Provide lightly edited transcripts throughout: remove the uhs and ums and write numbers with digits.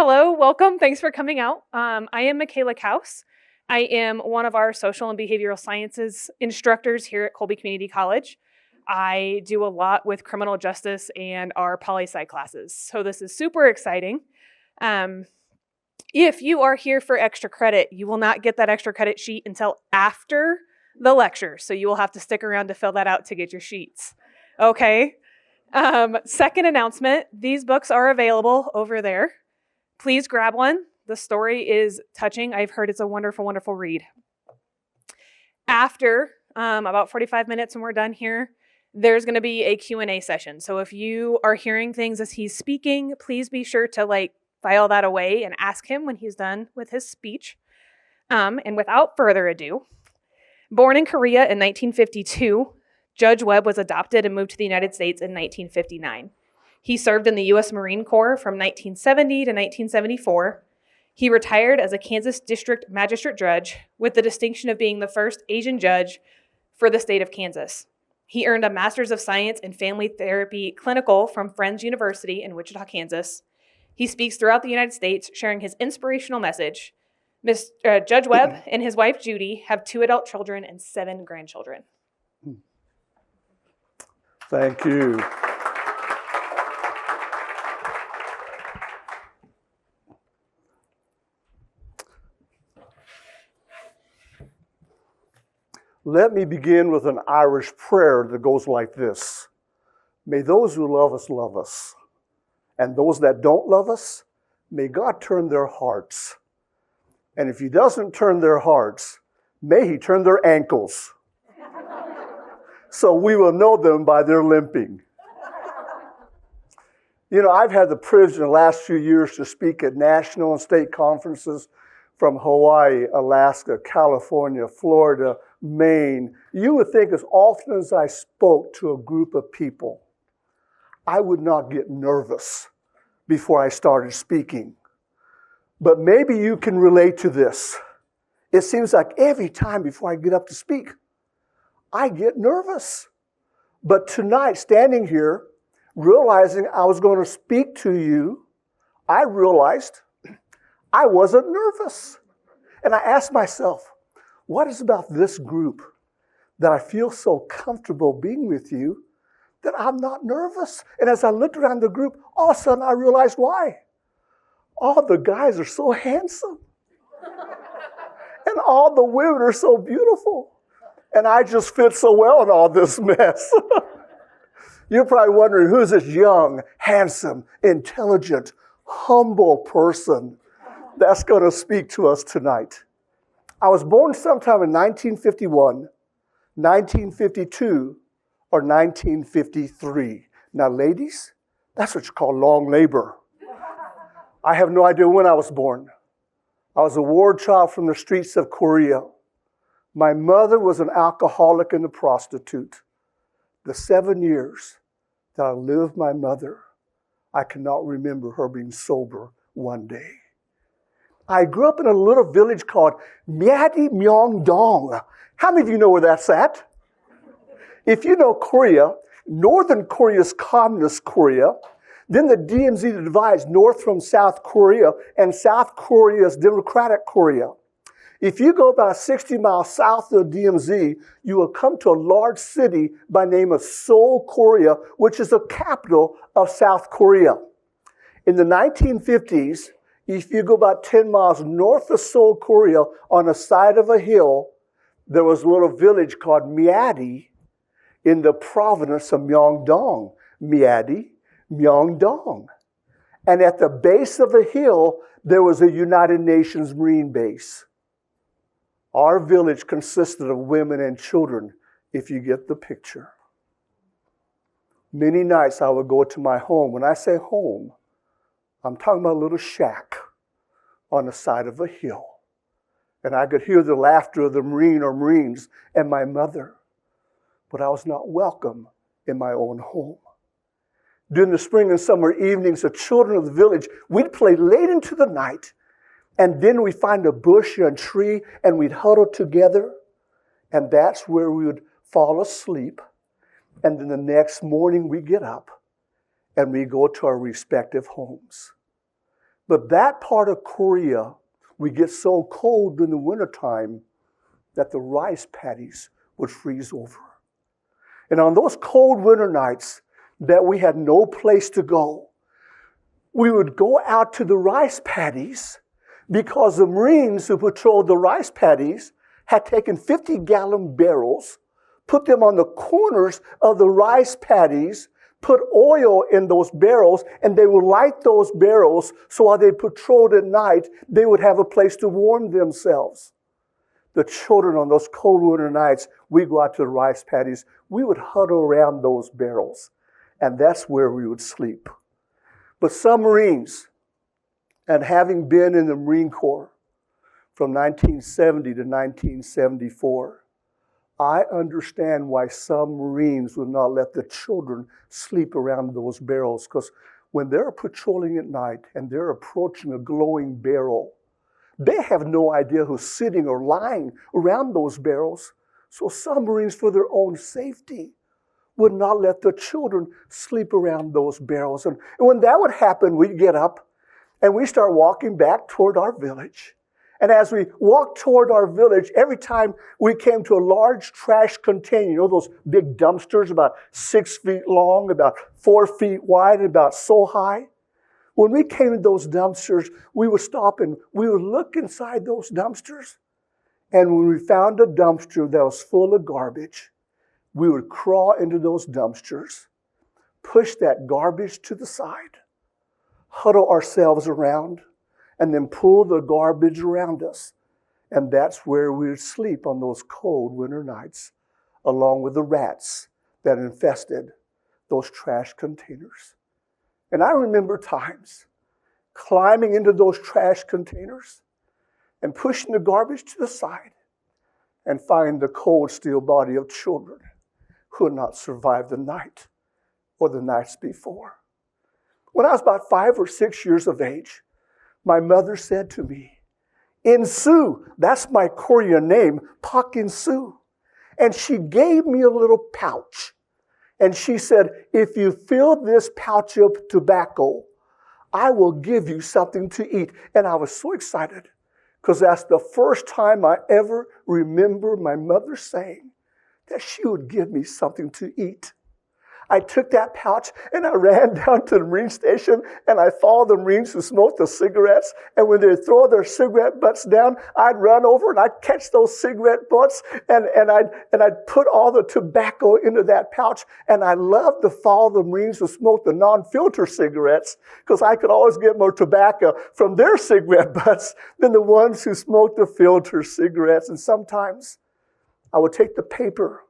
Hello, welcome. Thanks for coming out. I am Michaela Kaus. I am one of our social and behavioral sciences instructors here at Colby Community College. I do a lot with criminal justice and our poli-sci classes, so this is super exciting. If you are here for extra credit, you will not get that extra credit sheet until after the lecture, so you will have to stick around to fill that out to get your sheets. Okay? Second announcement, these books are available over there. Please grab one. The story is touching. I've heard it's a wonderful, wonderful read. After about 45 minutes when we're done here, there's going to be a Q&A session. So if you are hearing things as he's speaking, please be sure to file that away and ask him when he's done with his speech. And without further ado, born in Korea in 1952, Judge Webb was adopted and moved to the United States in 1959. He served in the U.S. Marine Corps from 1970 to 1974. He retired as a Kansas District Magistrate Judge with the distinction of being the first Asian judge for the state of Kansas. He earned a Master's of Science in Family Therapy Clinical from Friends University in Wichita, Kansas. He speaks throughout the United States, sharing his inspirational message. Judge Webb and his wife, Judy, have 2 adult children and 7 grandchildren. Thank you. Let me begin with an Irish prayer that goes like this. May those who love us, and those that don't love us, may God turn their hearts. And if he doesn't turn their hearts, may he turn their ankles. So we will know them by their limping. You know, I've had the privilege in the last few years to speak at national and state conferences from Hawaii, Alaska, California, Florida, Maine. You would think as often as I spoke to a group of people, I would not get nervous before I started speaking. But maybe you can relate to this. It seems like every time before I get up to speak, I get nervous. But tonight, standing here, realizing I was going to speak to you, I realized I wasn't nervous. And I asked myself, what is about this group that I feel so comfortable being with you that I'm not nervous? And as I looked around the group, all of a sudden I realized why. All the guys are so handsome. And all the women are so beautiful. And I just fit so well in all this mess. You're probably wondering, who's this young, handsome, intelligent, humble person that's going to speak to us tonight? I was born sometime in 1951, 1952, or 1953. Now, ladies, that's what you call long labor. I have no idea when I was born. I was a war child from the streets of Korea. My mother was an alcoholic and a prostitute. The 7 years that I lived with my mother, I cannot remember her being sober one day. I grew up in a little village called Myeongdong. How many of you know where that's at? If you know Korea, Northern Korea is Communist Korea. Then the DMZ divides North from South Korea, and South Korea is Democratic Korea. If you go about 60 miles south of DMZ, you will come to a large city by name of Seoul, Korea, which is the capital of South Korea. In the 1950s, if you go about 10 miles north of Seoul, Korea, on the side of a hill, there was a little village called Myeadi in the province of Myeongdong. Myeadi, Myeongdong. And at the base of the hill, there was a United Nations Marine base. Our village consisted of women and children, if you get the picture. Many nights I would go to my home. When I say home, I'm talking about a little shack on the side of a hill. And I could hear the laughter of the Marine or Marines and my mother. But I was not welcome in my own home. During the spring and summer evenings, the children of the village, we'd play late into the night. And then we'd find a bush or a tree and we'd huddle together. And that's where we would fall asleep. And then the next morning we get up and we go to our respective homes. But that part of Korea, we get so cold in the wintertime that the rice paddies would freeze over. And on those cold winter nights that we had no place to go, we would go out to the rice paddies because the Marines who patrolled the rice paddies had taken 50-gallon barrels, put them on the corners of the rice paddies, put oil in those barrels, and they would light those barrels so while they patrolled at night, they would have a place to warm themselves. The children on those cold winter nights, we go out to the rice paddies, we would huddle around those barrels, and that's where we would sleep. But some Marines, and having been in the Marine Corps from 1970 to 1974, I understand why some Marines would not let the children sleep around those barrels, because when they're patrolling at night and they're approaching a glowing barrel, they have no idea who's sitting or lying around those barrels. So some Marines, for their own safety, would not let the children sleep around those barrels. And when that would happen, we'd get up and we start walking back toward our village. And as we walked toward our village, every time we came to a large trash container, you know, those big dumpsters about 6 feet long, about 4 feet wide, and about so high. When we came to those dumpsters, we would stop and we would look inside those dumpsters. And when we found a dumpster that was full of garbage, we would crawl into those dumpsters, push that garbage to the side, huddle ourselves around, and then pull the garbage around us. And that's where we would sleep on those cold winter nights, along with the rats that infested those trash containers. And I remember times climbing into those trash containers and pushing the garbage to the side and finding the cold steel body of children who had not survived the night or the nights before. When I was about 5 or 6 years of age, my mother said to me, "Insu," that's my Korean name, Pak Insu. And she gave me a little pouch. And she said, "If you fill this pouch of tobacco, I will give you something to eat." And I was so excited because that's the first time I ever remember my mother saying that she would give me something to eat. I took that pouch and I ran down to the Marine station and I followed the Marines who smoked the cigarettes. And when they throw their cigarette butts down, I'd run over and I'd catch those cigarette butts and I'd put all the tobacco into that pouch. And I loved to follow the Marines who smoked the non-filter cigarettes because I could always get more tobacco from their cigarette butts than the ones who smoked the filter cigarettes. And sometimes I would take the paper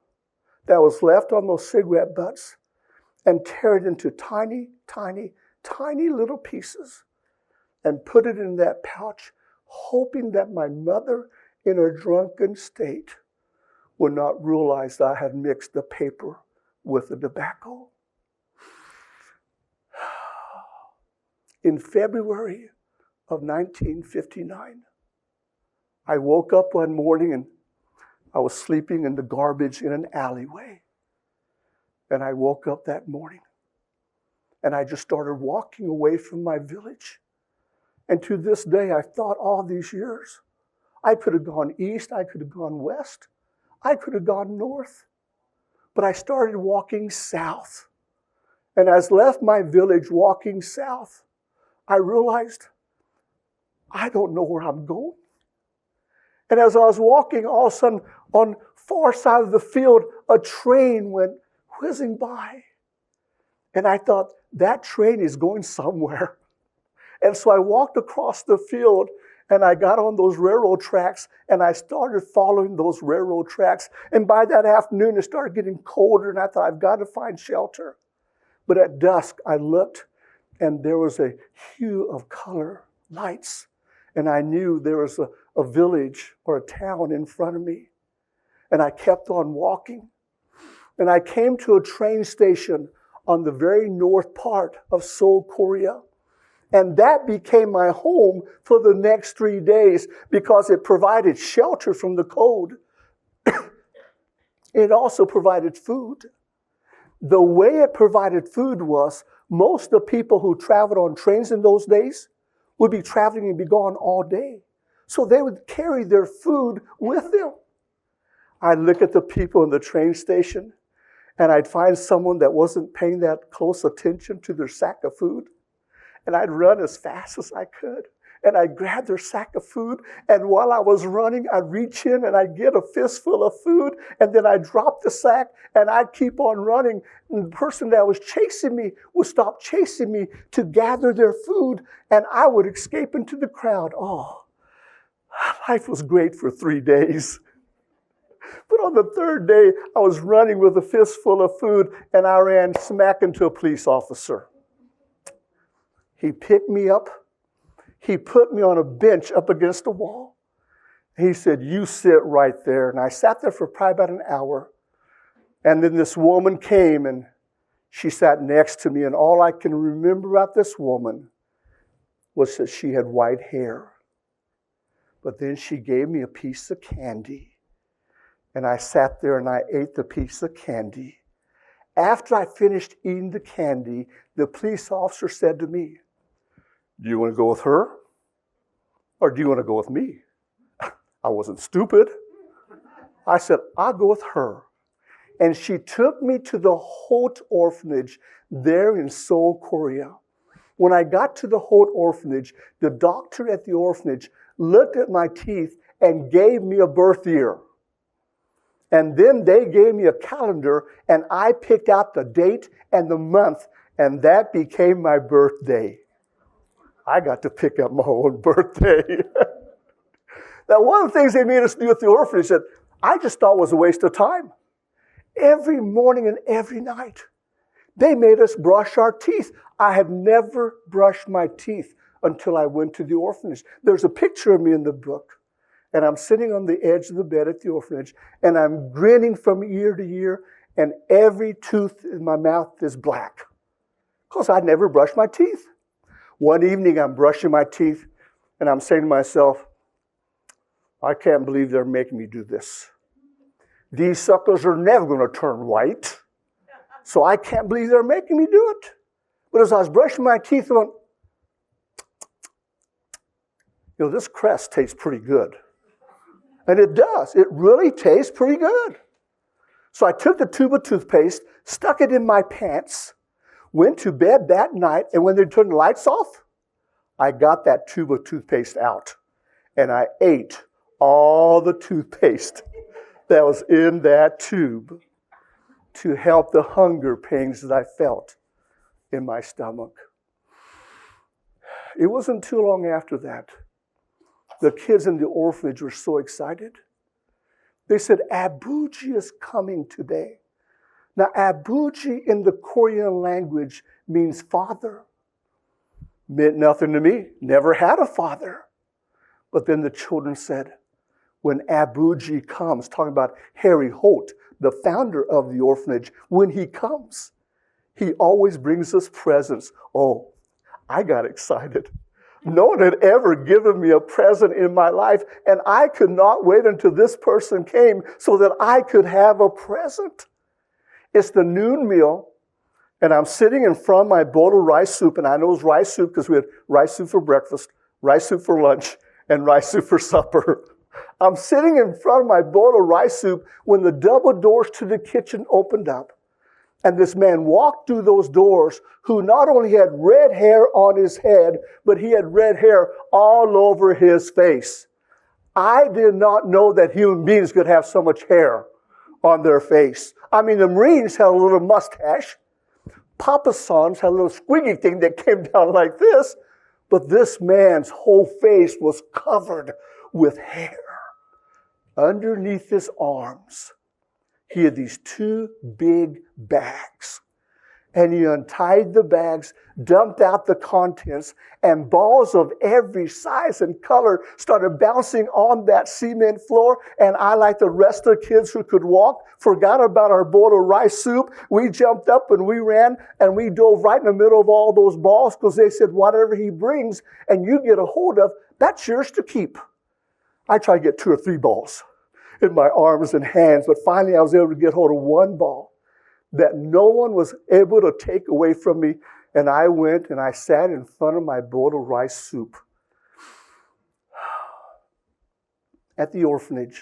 that was left on those cigarette butts and tear it into tiny, tiny, tiny little pieces and put it in that pouch, hoping that my mother, in her drunken state, would not realize that I had mixed the paper with the tobacco. In February of 1959, I woke up one morning and I was sleeping in the garbage in an alleyway. And I woke up that morning and I just started walking away from my village. And to this day, I've thought all these years, I could have gone east, I could have gone west, I could have gone north. But I started walking south. And as I left my village walking south, I realized I don't know where I'm going. And as I was walking, all of a sudden, on far side of the field, a train went whizzing by. And I thought, that train is going somewhere. And so I walked across the field and I got on those railroad tracks and I started following those railroad tracks. And by that afternoon, it started getting colder and I thought, I've got to find shelter. But at dusk, I looked and there was a hue of color, lights. And I knew there was a village or a town in front of me. And I kept on walking. And I came to a train station on the very north part of Seoul, Korea. And that became my home for the next 3 days because it provided shelter from the cold. It also provided food. The way it provided food was most of the people who traveled on trains in those days would be traveling and be gone all day. So they would carry their food with them. I'd look at the people in the train station, and I'd find someone that wasn't paying that close attention to their sack of food. And I'd run as fast as I could. And I'd grab their sack of food. And while I was running, I'd reach in and I'd get a fistful of food. And then I'd drop the sack and I'd keep on running. And the person that was chasing me would stop chasing me to gather their food. And I would escape into the crowd. Oh, life was great for 3 days. But on the third day, I was running with a fistful of food and I ran smack into a police officer. He picked me up. He put me on a bench up against a wall. He said, "You sit right there." And I sat there for probably about an hour. And then this woman came and she sat next to me. And all I can remember about this woman was that she had white hair. But then she gave me a piece of candy. And I sat there and I ate the piece of candy. After I finished eating the candy, the police officer said to me, "Do you want to go with her? Or do you want to go with me?" I wasn't stupid. I said, "I'll go with her." And she took me to the Holt orphanage there in Seoul, Korea. When I got to the Holt orphanage, the doctor at the orphanage looked at my teeth and gave me a birth year. And then they gave me a calendar and I picked out the date and the month, and that became my birthday. I got to pick up my own birthday. Now, one of the things they made us do at the orphanage that I just thought was a waste of time. Every morning and every night, they made us brush our teeth. I had never brushed my teeth until I went to the orphanage. There's a picture of me in the book, and I'm sitting on the edge of the bed at the orphanage, and I'm grinning from ear to ear, and every tooth in my mouth is black because I'd never brushed my teeth. One evening, I'm brushing my teeth, and I'm saying to myself, I can't believe they're making me do this. These suckers are never going to turn white, so I can't believe they're making me do it. But as I was brushing my teeth, I went, this crest tastes pretty good. And it does. It really tastes pretty good. So I took the tube of toothpaste, stuck it in my pants, went to bed that night, and when they turned the lights off, I got that tube of toothpaste out, and I ate all the toothpaste that was in that tube to help the hunger pangs that I felt in my stomach. It wasn't too long after that. The kids in the orphanage were so excited. They said, "Abuji is coming today." Now, Abuji in the Korean language means father. Meant nothing to me. Never had a father. But then the children said, when Abuji comes, talking about Harry Holt, the founder of the orphanage, when he comes, he always brings us presents. Oh, I got excited. No one had ever given me a present in my life, and I could not wait until this person came so that I could have a present. It's the noon meal, and I'm sitting in front of my bowl of rice soup, and I know it's rice soup because we had rice soup for breakfast, rice soup for lunch, and rice soup for supper. I'm sitting in front of my bowl of rice soup when the double doors to the kitchen opened up, and this man walked through those doors who not only had red hair on his head, but he had red hair all over his face. I did not know that human beings could have so much hair on their face. I mean, the Marines had a little mustache. Papa Sans had a little squiggy thing that came down like this. But this man's whole face was covered with hair. Underneath his arms, he had these two big bags. And he untied the bags, dumped out the contents, and balls of every size and color started bouncing on that cement floor. And I, like the rest of the kids who could walk, forgot about our bowl of rice soup. We jumped up and we ran and we dove right in the middle of all those balls because they said, whatever he brings and you get a hold of, that's yours to keep. I tried to get 2 or 3 balls in my arms and hands, but finally I was able to get hold of one ball that no one was able to take away from me. And I went and I sat in front of my bowl of rice soup At the orphanage,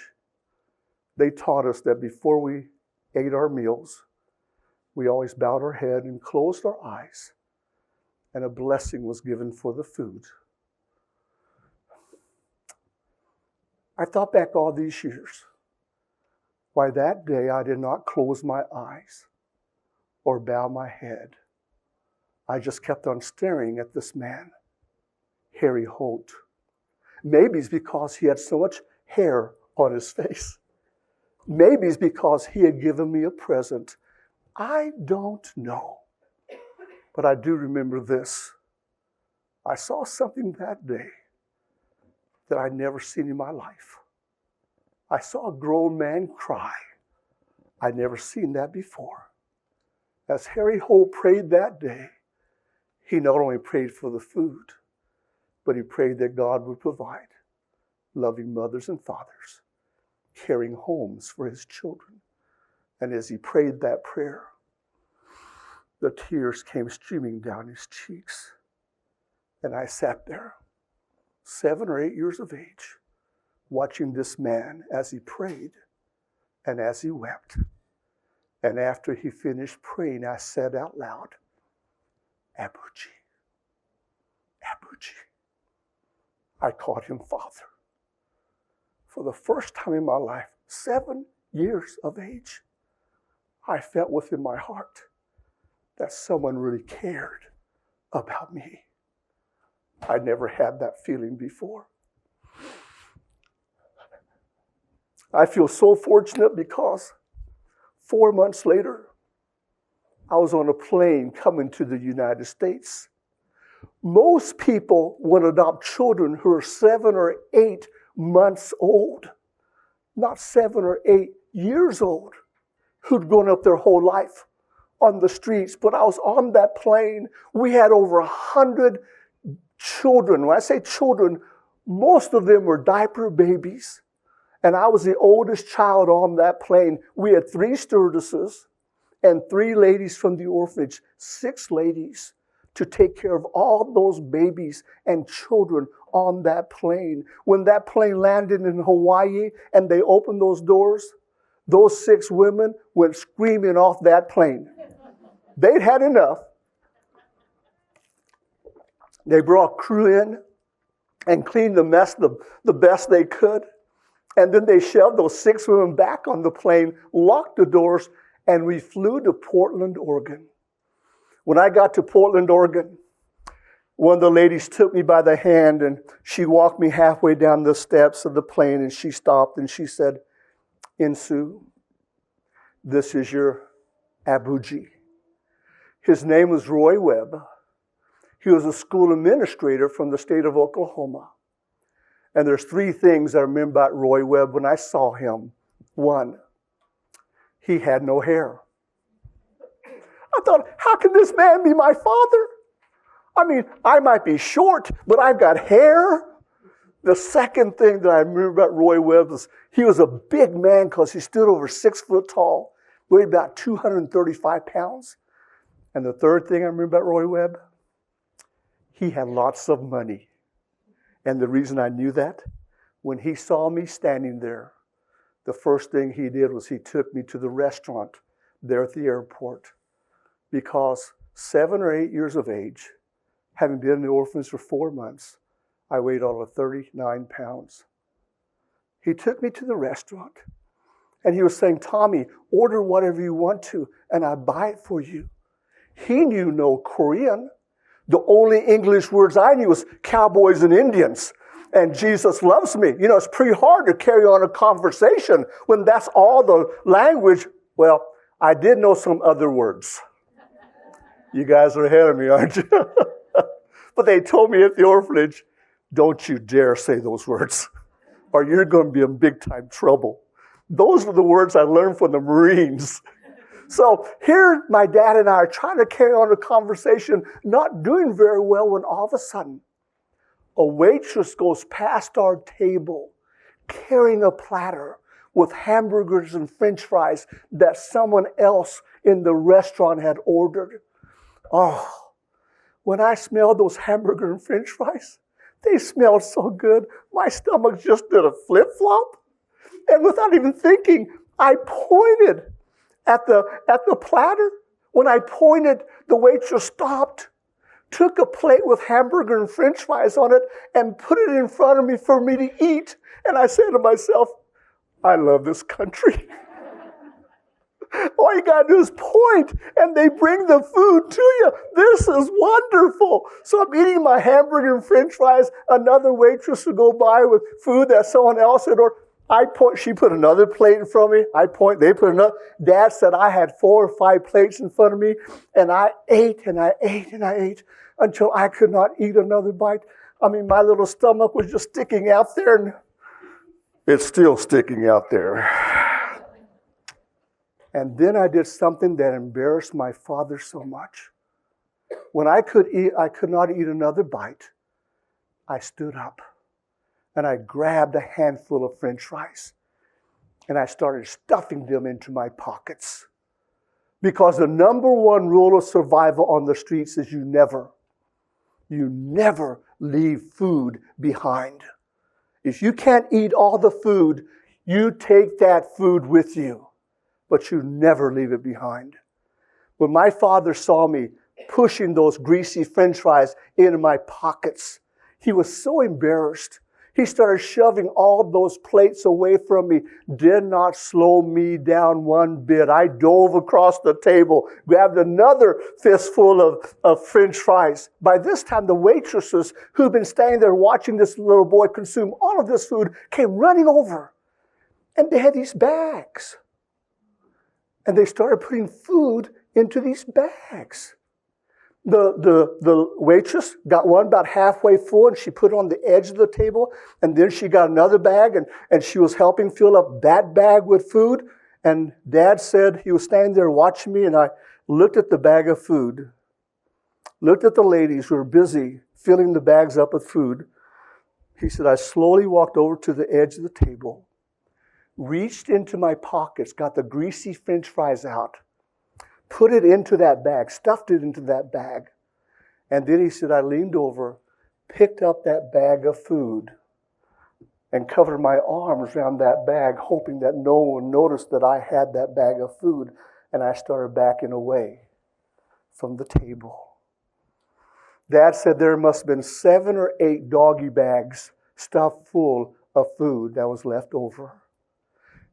they taught us that before we ate our meals, we always bowed our head and closed our eyes, and a blessing was given for the food. I thought back all these years, why that day I did not close my eyes or bow my head. I just kept on staring at this man, Harry Holt. Maybe it's because he had so much hair on his face. Maybe it's because he had given me a present. I don't know. But I do remember this. I saw something that day that I'd never seen in my life. I saw a grown man cry. I'd never seen that before. As Harry Holt prayed that day, he not only prayed for the food, but he prayed that God would provide loving mothers and fathers, caring homes for his children. And as he prayed that prayer, the tears came streaming down his cheeks. And I sat there, 7 or 8 years of age, watching this man as he prayed and as he wept. And after he finished praying, I said out loud, Abuji, Abuji. I called him Father. For the first time in my life, 7 years of age, I felt within my heart that someone really cared about me. I never had that feeling before. I feel so fortunate because 4 months later, I was on a plane coming to the United States. Most people would adopt children who are 7 or 8 months old, not 7 or 8 years old, who'd grown up their whole life on the streets. But I was on that plane. We had over 100 children. When I say children, most of them were diaper babies. And I was the oldest child on that plane. We had 3 stewardesses and 3 ladies from the orphanage, 6 ladies to take care of all those babies and children on that plane. When that plane landed in Hawaii and they opened those doors, those 6 women went screaming off that plane. They'd had enough. They brought crew in and cleaned the mess the best they could. And then they shoved those 6 women back on the plane, locked the doors, and we flew to Portland, Oregon. When I got to Portland, Oregon, one of the ladies took me by the hand and she walked me halfway down the steps of the plane and she stopped and she said, Insu, this is your Abuji. His name was Roy Webb. He was a school administrator from the state of Oklahoma. And there's 3 things I remember about Roy Webb when I saw him. 1, he had no hair. I thought, how can this man be my father? I mean, I might be short, but I've got hair. The second thing that I remember about Roy Webb was he was a big man because he stood over 6 foot tall, weighed about 235 pounds. And the third thing I remember about Roy Webb, he had lots of money. And the reason I knew that, when he saw me standing there, the first thing he did was he took me to the restaurant there at the airport. Because 7 or 8 years of age, having been in the orphanage for 4 months, I weighed all of 39 pounds. He took me to the restaurant, and he was saying, Tommy, order whatever you want to, and I'll buy it for you. He knew no Korean. The only English words I knew was cowboys and Indians. And Jesus loves me. You know, it's pretty hard to carry on a conversation when that's all the language. Well, I did know some other words. You guys are ahead of me, aren't you? But they told me at the orphanage, don't you dare say those words, or you're going to be in big time trouble. Those were the words I learned from the Marines. So here my dad and I are trying to carry on a conversation, not doing very well, when all of a sudden a waitress goes past our table carrying a platter with hamburgers and French fries that someone else in the restaurant had ordered. Oh, when I smelled those hamburger and French fries, They smelled so good. My stomach just did a flip-flop. And without even thinking, I pointed at the platter. When I pointed, the waitress stopped, took a plate with hamburger and french fries on it, and put it in front of me for me to eat. And I said to myself, I love this country. All you got to do is point, and they bring the food to you. This is wonderful. So I'm eating my hamburger and french fries. Another waitress would go by with food that someone else had ordered. I point, she put another plate in front of me. I point, they put another. Dad said I had 4 or 5 plates in front of me, and I ate and I ate and I ate until I could not eat another bite. I mean, my little stomach was just sticking out there, and it's still sticking out there. And then I did something that embarrassed my father so much. When I could not eat another bite, I stood up and I grabbed a handful of french fries and I started stuffing them into my pockets. Because the number one rule of survival on the streets is you never leave food behind. If you can't eat all the food, you take that food with you. But you never leave it behind. When my father saw me pushing those greasy french fries into my pockets, he was so embarrassed. He started shoving all those plates away from me. Did not slow me down one bit. I dove across the table, grabbed another fistful of french fries. By this time, the waitresses who'd been standing there watching this little boy consume all of this food came running over. And they had these bags. And they started putting food into these bags. The waitress got one about halfway full, and she put it on the edge of the table. And then she got another bag, and she was helping fill up that bag with food. And Dad said, he was standing there watching me, and I looked at the bag of food, looked at the ladies who were busy filling the bags up with food. He said, I slowly walked over to the edge of the table, reached into my pockets, got the greasy french fries out, put it into that bag, stuffed it into that bag. And then he said, I leaned over, picked up that bag of food, and covered my arms around that bag, hoping that no one noticed that I had that bag of food. And I started backing away from the table. Dad said there must have been 7 or 8 doggy bags stuffed full of food that was left over.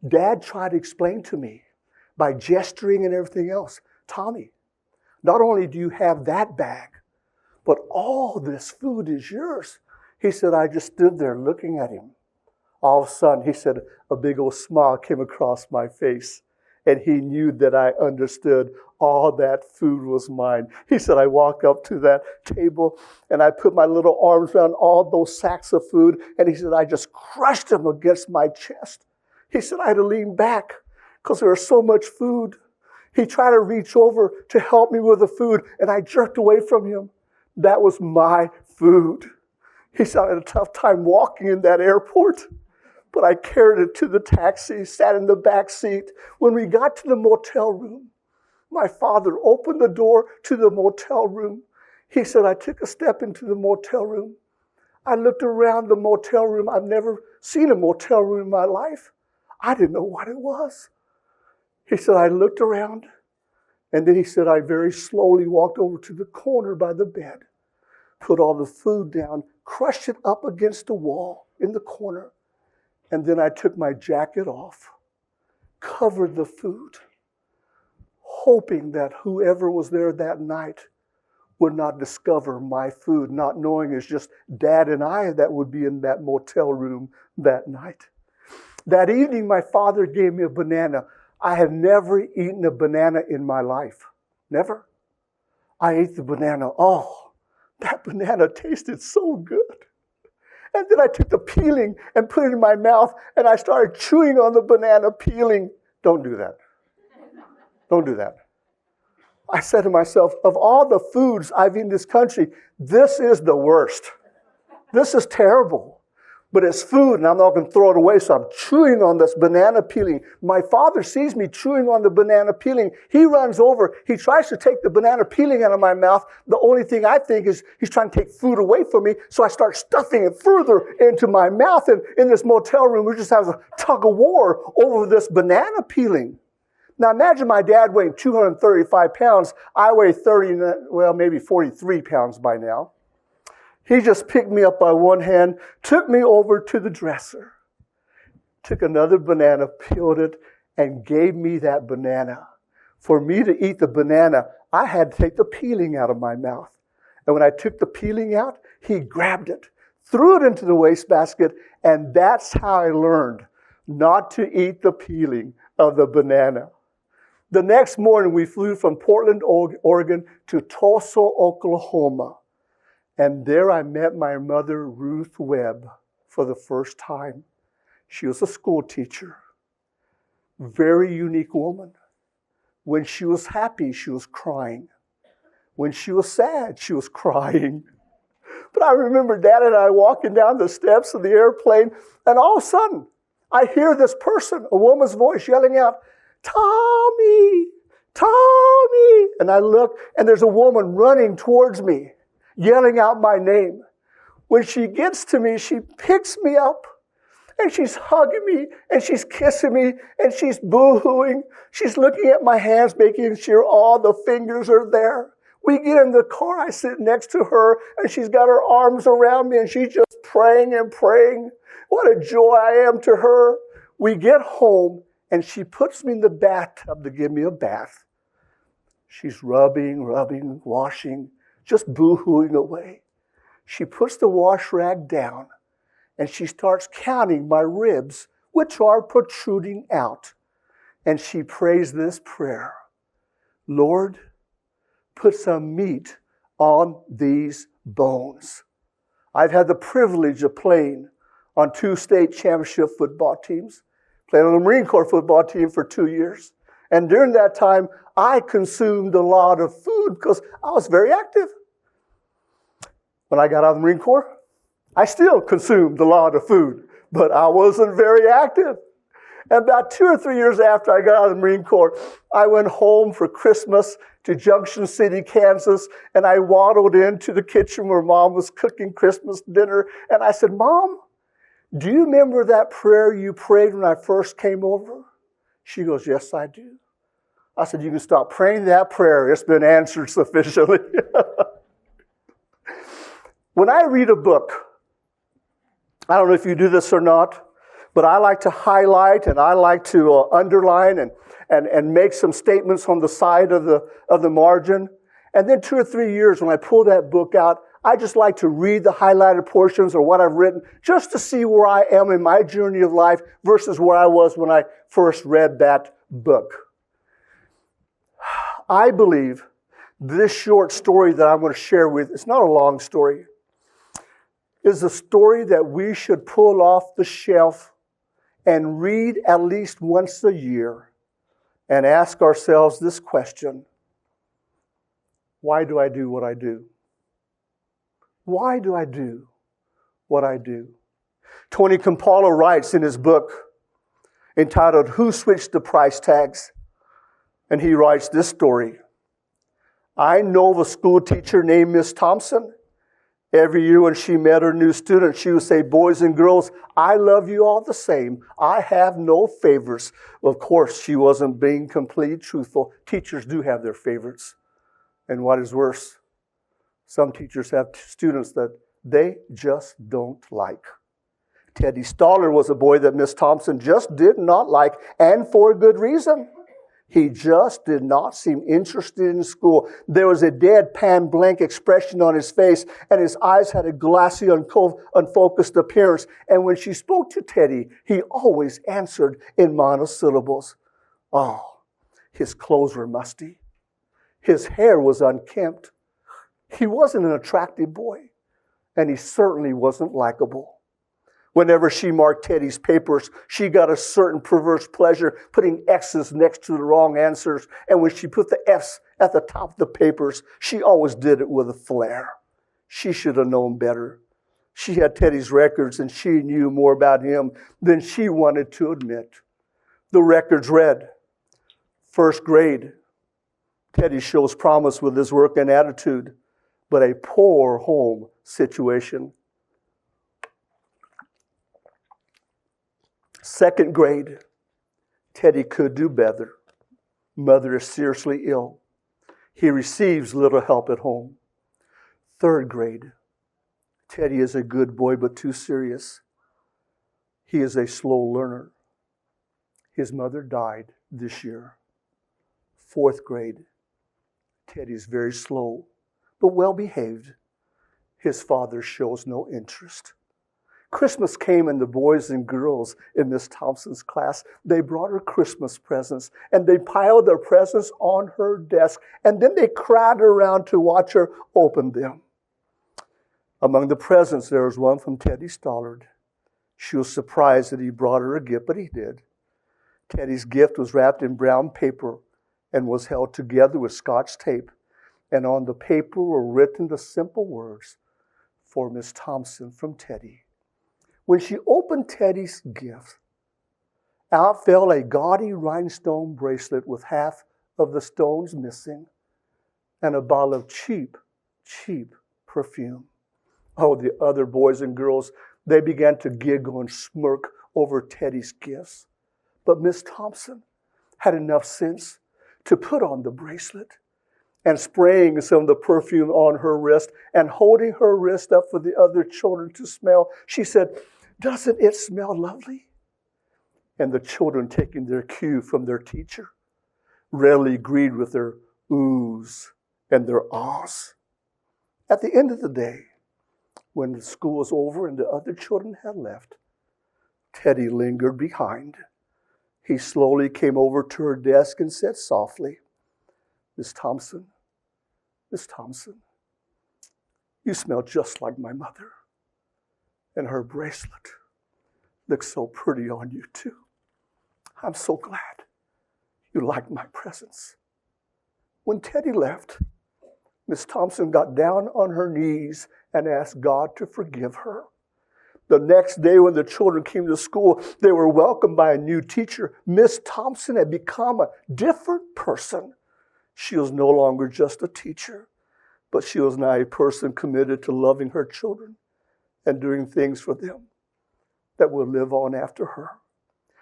Dad tried to explain to me by gesturing and everything else, Tommy, not only do you have that bag, but all this food is yours. He said, I just stood there looking at him. All of a sudden, he said, a big old smile came across my face, and he knew that I understood all that food was mine. He said, I walked up to that table, and I put my little arms around all those sacks of food, and he said, I just crushed them against my chest. He said, I had to lean back because there was so much food. He tried to reach over to help me with the food, and I jerked away from him. That was my food. He said, I had a tough time walking in that airport, but I carried it to the taxi, sat in the back seat. When we got to the motel room, my father opened the door to the motel room. He said, I took a step into the motel room. I looked around the motel room. I've never seen a motel room in my life. I didn't know what it was. He said, I looked around, and then he said, I very slowly walked over to the corner by the bed, put all the food down, crushed it up against the wall in the corner, and then I took my jacket off, covered the food, hoping that whoever was there that night would not discover my food, not knowing it's just Dad and I that would be in that motel room that night. That evening, my father gave me a banana. I had never eaten a banana in my life. Never. I ate the banana. Oh, that banana tasted so good. And then I took the peeling and put it in my mouth, and I started chewing on the banana peeling. Don't do that. Don't do that. I said to myself, of all the foods I've eaten in this country, this is the worst. This is terrible. but it's food and I'm not going to throw it away, so I'm chewing on this banana peeling. My father sees me chewing on the banana peeling. He runs over. He tries to take the banana peeling out of my mouth. The only thing I think is he's trying to take food away from me, so I start stuffing it further into my mouth. And in this motel room, we just have a tug of war over this banana peeling. Now imagine my dad weighing 235 pounds. I weigh maybe 43 pounds by now. He just picked me up by one hand, took me over to the dresser, took another banana, peeled it, and gave me that banana. For me to eat the banana, I had to take the peeling out of my mouth. And when I took the peeling out, he grabbed it, threw it into the wastebasket, and that's how I learned not to eat the peeling of the banana. The next morning, we flew from Portland, Oregon to Tulsa, Oklahoma. And there I met my mother, Ruth Webb, for the first time. She was a school teacher. Very unique woman. When she was happy, she was crying. When she was sad, she was crying. But I remember Dad and I walking down the steps of the airplane, and all of a sudden, I hear this person, a woman's voice, yelling out, "Tommy! Tommy!" And I look, and there's a woman running towards me, yelling out my name. When she gets to me, she picks me up and she's hugging me and she's kissing me and she's boo-hooing. She's looking at my hands, making sure all the fingers are there. We get in the car, I sit next to her and she's got her arms around me and she's just praying and praying. What a joy I am to her. We get home and she puts me in the bathtub to give me a bath. She's rubbing, washing, just boo-hooing away. She puts the wash rag down and she starts counting my ribs, which are protruding out. And she prays this prayer: "Lord, put some meat on these bones." I've had the privilege of playing on 2 state championship football teams, played on the Marine Corps football team for 2 years. And during that time, I consumed a lot of food because I was very active. When I got out of the Marine Corps, I still consumed a lot of food, but I wasn't very active. And about 2 or 3 years after I got out of the Marine Corps, I went home for Christmas to Junction City, Kansas, and I waddled into the kitchen where Mom was cooking Christmas dinner. And I said, "Mom, do you remember that prayer you prayed when I first came over?" She goes, "Yes, I do." I said, "You can stop praying that prayer. It's been answered sufficiently." When I read a book, I don't know if you do this or not, but I like to highlight and I like to underline and make some statements on the side of the margin. And then 2 or 3 years when I pull that book out, I just like to read the highlighted portions or what I've written just to see where I am in my journey of life versus where I was when I first read that book. I believe this short story that I'm going to share with, it's not a long story, is a story that we should pull off the shelf and read at least once a year and ask ourselves this question: why do I do what I do? Why do I do what I do? Tony Campolo writes in his book entitled "Who Switched the Price Tags?" And he writes this story: "I know of a school teacher named Miss Thompson. Every year when she met her new student, she would say, 'Boys and girls, I love you all the same. I have no favorites.'" Well, of course, she wasn't being completely truthful. Teachers do have their favorites. And what is worse, some teachers have students that they just don't like. Teddy Stoller was a boy that Miss Thompson just did not like, and for good reason. He just did not seem interested in school. There was a deadpan blank expression on his face, and his eyes had a glassy, unfocused appearance. And when she spoke to Teddy, he always answered in monosyllables. Oh, his clothes were musty. His hair was unkempt. He wasn't an attractive boy, and he certainly wasn't likable. Whenever she marked Teddy's papers, she got a certain perverse pleasure putting X's next to the wrong answers. And when she put the F's at the top of the papers, she always did it with a flair. She should have known better. She had Teddy's records, and she knew more about him than she wanted to admit. The records read, first grade, Teddy shows promise with his work and attitude, but a poor home situation. Second grade, Teddy could do better. Mother is seriously ill. He receives little help at home. Third grade, Teddy is a good boy but too serious. He is a slow learner. His mother died this year. Fourth grade, Teddy is very slow but well behaved. His father shows no interest. Christmas came, and the boys and girls in Miss Thompson's class, they brought her Christmas presents, and they piled their presents on her desk, and then they crowded around to watch her open them. Among the presents, there was one from Teddy Stollard. She was surprised that he brought her a gift, but he did. Teddy's gift was wrapped in brown paper and was held together with Scotch tape, and on the paper were written the simple words, "For Miss Thompson from Teddy." When she opened Teddy's gift, out fell a gaudy rhinestone bracelet with half of the stones missing and a bottle of cheap perfume. Oh, the other boys and girls, they began to giggle and smirk over Teddy's gifts. But Miss Thompson had enough sense to put on the bracelet, and spraying some of the perfume on her wrist and holding her wrist up for the other children to smell, she said, "Doesn't it smell lovely?" And the children, taking their cue from their teacher, readily agreed with their oohs and their ahs. At the end of the day, when the school was over and the other children had left, Teddy lingered behind. He slowly came over to her desk and said softly, Miss Thompson, you smell just like my mother. And her bracelet looks so pretty on you too. I'm so glad you like my presents." When Teddy left, Miss Thompson got down on her knees and asked God to forgive her. The next day when the children came to school, they were welcomed by a new teacher. Miss Thompson had become a different person. She was no longer just a teacher, but she was now a person committed to loving her children and doing things for them that would live on after her.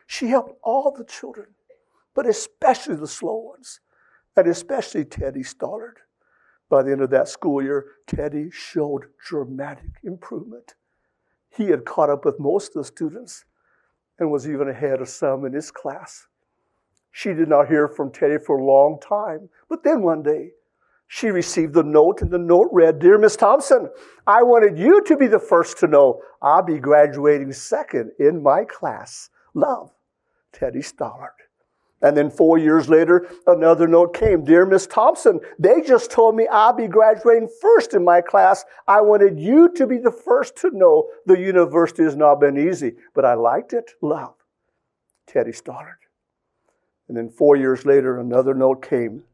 She helped all the children, but especially the slow ones, and especially Teddy Stollard. By the end of that school year, Teddy showed dramatic improvement. He had caught up with most of the students and was even ahead of some in his class. She did not hear from Teddy for a long time, but then one day, she received the note, and the note read, "Dear Miss Thompson, I wanted you to be the first to know I'll be graduating second in my class. Love, Teddy Stollard." And then 4 years later, another note came. "Dear Miss Thompson, they just told me I'll be graduating first in my class. I wanted you to be the first to know the university has not been easy, but I liked it. Love, Teddy Stollard." And then 4 years later, another note came.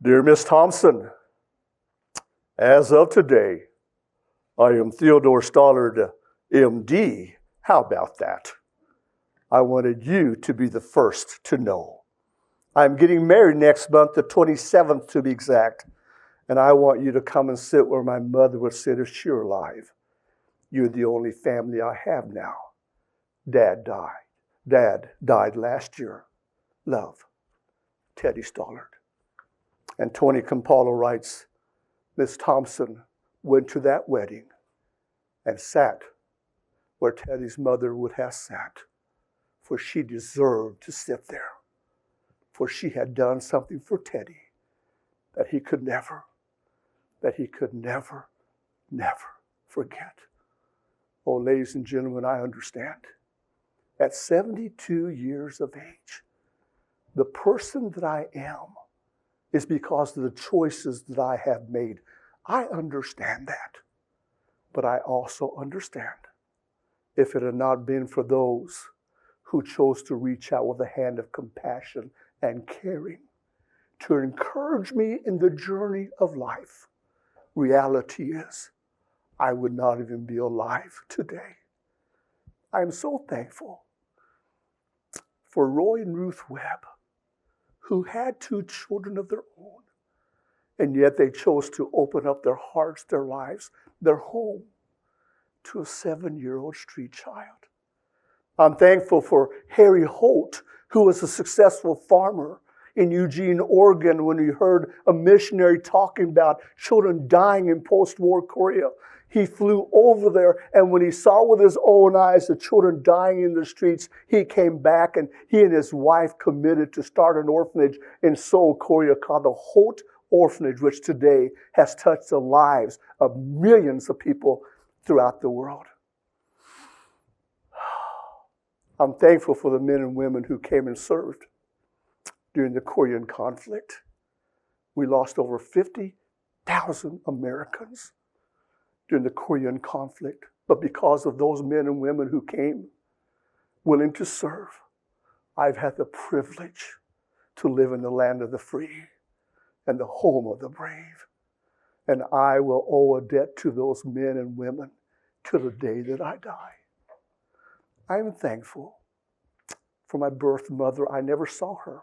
"Dear Miss Thompson, as of today, I am Theodore Stollard, MD. How about that? I wanted you to be the first to know. I'm getting married next month, the 27th to be exact, and I want you to come and sit where my mother would sit if she were alive. You're the only family I have now. Dad died last year. Love, Teddy Stollard." And Tony Campolo writes, Miss Thompson went to that wedding and sat where Teddy's mother would have sat, for she deserved to sit there, for she had done something for Teddy that he could never forget. Oh, ladies and gentlemen, I understand. At 72 years of age, the person that I am is because of the choices that I have made. I understand that. But I also understand if it had not been for those who chose to reach out with a hand of compassion and caring to encourage me in the journey of life, reality is I would not even be alive today. I am so thankful for Roy and Ruth Webb, who had 2 children of their own, and yet they chose to open up their hearts, their lives, their home to a 7-year-old street child. I'm thankful for Harry Holt, who was a successful farmer in Eugene, Oregon, when he heard a missionary talking about children dying in post-war Korea. He flew over there, and when he saw with his own eyes the children dying in the streets, he came back, and he and his wife committed to start an orphanage in Seoul, Korea, called the Holt Orphanage, which today has touched the lives of millions of people throughout the world. I'm thankful for the men and women who came and served during the Korean conflict. We lost over 50,000 Americans during the Korean conflict. But because of those men and women who came willing to serve, I've had the privilege to live in the land of the free and the home of the brave. And I will owe a debt to those men and women to the day that I die. I am thankful for my birth mother. I never saw her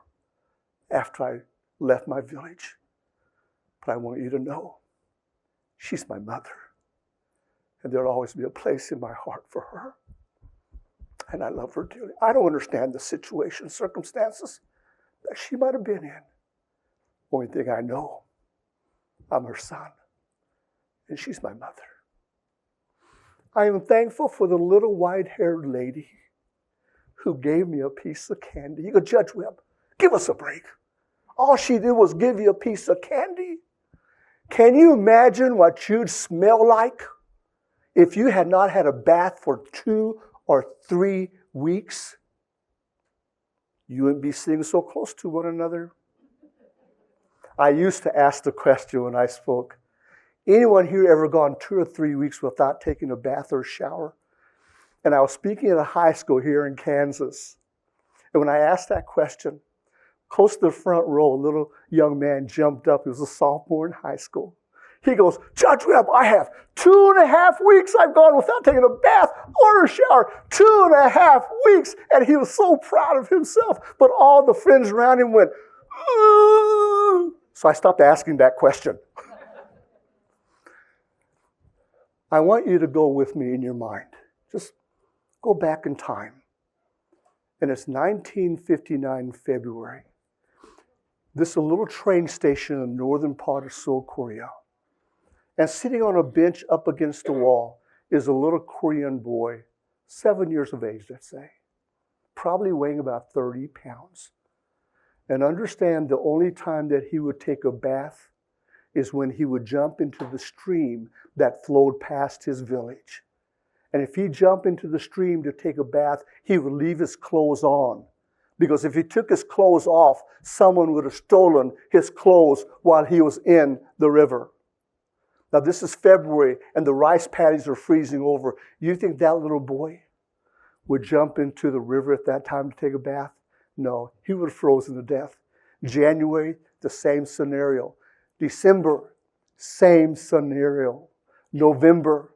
after I left my village. But I want you to know, she's my mother. And there'll always be a place in my heart for her. And I love her dearly. I don't understand the situation, circumstances that she might have been in. Only thing I know, I'm her son. And she's my mother. I am thankful for the little white-haired lady who gave me a piece of candy. You go, Judge Webb, give us a break. All she did was give you a piece of candy. Can you imagine what you'd smell like if you had not had a bath for 2 or 3 weeks? You wouldn't be sitting so close to one another. I used to ask the question when I spoke, anyone here ever gone 2 or 3 weeks without taking a bath or a shower? And I was speaking at a high school here in Kansas. And when I asked that question, close to the front row, a little young man jumped up. He was a sophomore in high school. He goes, Judge Webb, I have 2.5 weeks I've gone without taking a bath or a shower. 2.5 weeks. And he was so proud of himself. But all the friends around him went, ooh. So I stopped asking that question. I want you to go with me in your mind. Just go back in time. And it's 1959 February. This is a little train station in the northern part of Seoul, Korea. And sitting on a bench up against the wall is a little Korean boy, 7 years of age, let's say, probably weighing about 30 pounds. And understand the only time that he would take a bath is when he would jump into the stream that flowed past his village. And if he jumped into the stream to take a bath, he would leave his clothes on. Because if he took his clothes off, someone would have stolen his clothes while he was in the river. Now this is February and the rice paddies are freezing over. You think that little boy would jump into the river at that time to take a bath? No, he would have frozen to death. January, the same scenario. December, same scenario. November,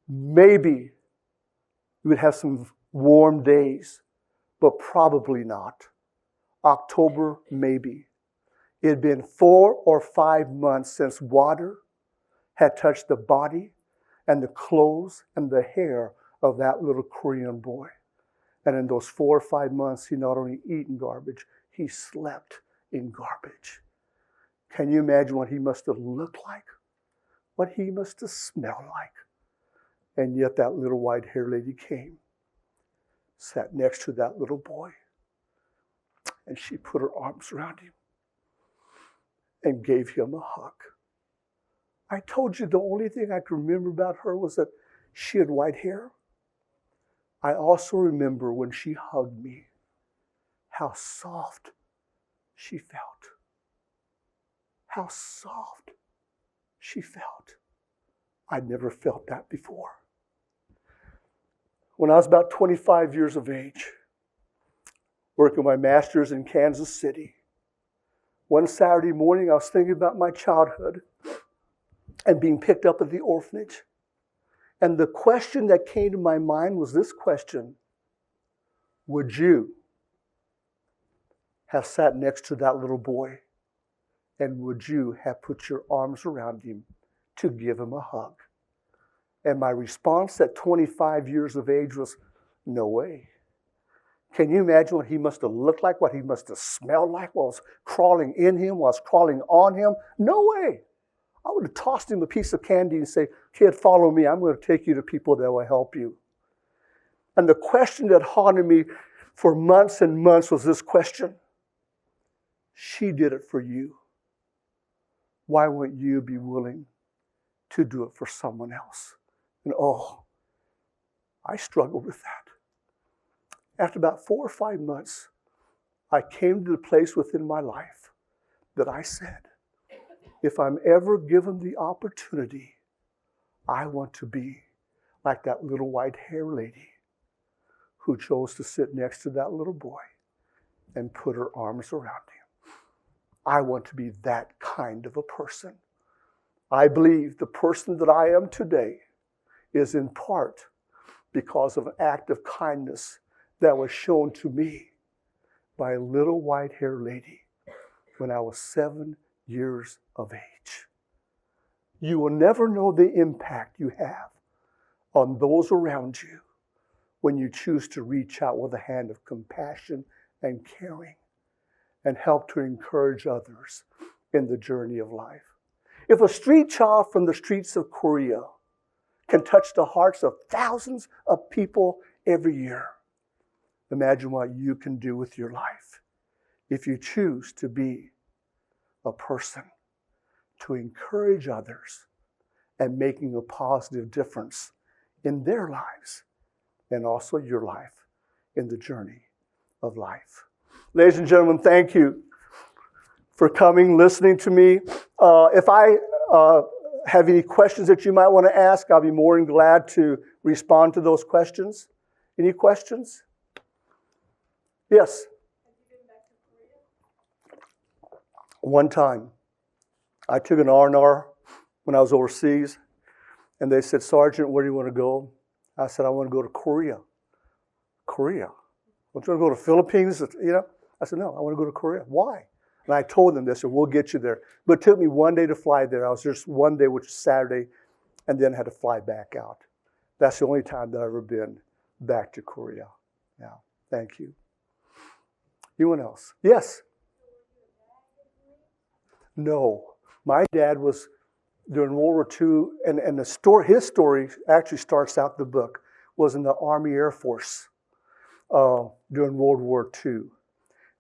maybe you would have some warm days, but probably not. October, maybe. It had been 4 or 5 months since water had touched the body and the clothes and the hair of that little Korean boy. And in those 4 or 5 months, he not only eaten garbage, he slept in garbage. Can you imagine what he must have looked like? What he must have smelled like? And yet that little white-haired lady came, sat next to that little boy, and she put her arms around him and gave him a hug. I told you the only thing I could remember about her was that she had white hair. I also remember when she hugged me, how soft she felt. How soft she felt. I'd never felt that before. When I was about 25 years of age, working my master's in Kansas City, one Saturday morning I was thinking about my childhood and being picked up at the orphanage. And the question that came to my mind was this question: would you have sat next to that little boy? And would you have put your arms around him to give him a hug? And my response at 25 years of age was, no way. Can you imagine what he must have looked like, what he must have smelled like, what was crawling in him, what was crawling on him? No way. I would have tossed him a piece of candy and say, kid, follow me. I'm going to take you to people that will help you. And the question that haunted me for months and months was this question: she did it for you. Why wouldn't you be willing to do it for someone else? And I struggled with that. After about 4 or 5 months, I came to the place within my life that I said, if I'm ever given the opportunity, I want to be like that little white-haired lady who chose to sit next to that little boy and put her arms around him. I want to be that kind of a person. I believe the person that I am today is in part because of an act of kindness that was shown to me by a little white-haired lady when I was 7 years of age. You will never know the impact you have on those around you when you choose to reach out with a hand of compassion and caring and help to encourage others in the journey of life. If a street child from the streets of Korea can touch the hearts of thousands of people every year, imagine what you can do with your life if you choose to be a person to encourage others and making a positive difference in their lives and also your life in the journey of life. Ladies and gentlemen, thank you for coming, listening to me. If I have any questions that you might want to ask, I'll be more than glad to respond to those questions. Any questions? Yes. One time, I took an R&R when I was overseas, and they said, Sergeant, where do you want to go? I said, I want to go to Korea. Korea? Don't you want to go to the Philippines? I said, no, I want to go to Korea. Why? And I told them, they said, we'll get you there. But it took me one day to fly there. I was just one day, which was Saturday, and then had to fly back out. That's the only time that I've ever been back to Korea. Yeah, thank you. Anyone else? Yes? No. My dad was during World War II, and his story actually starts out the book, was in the Army Air Force during World War II.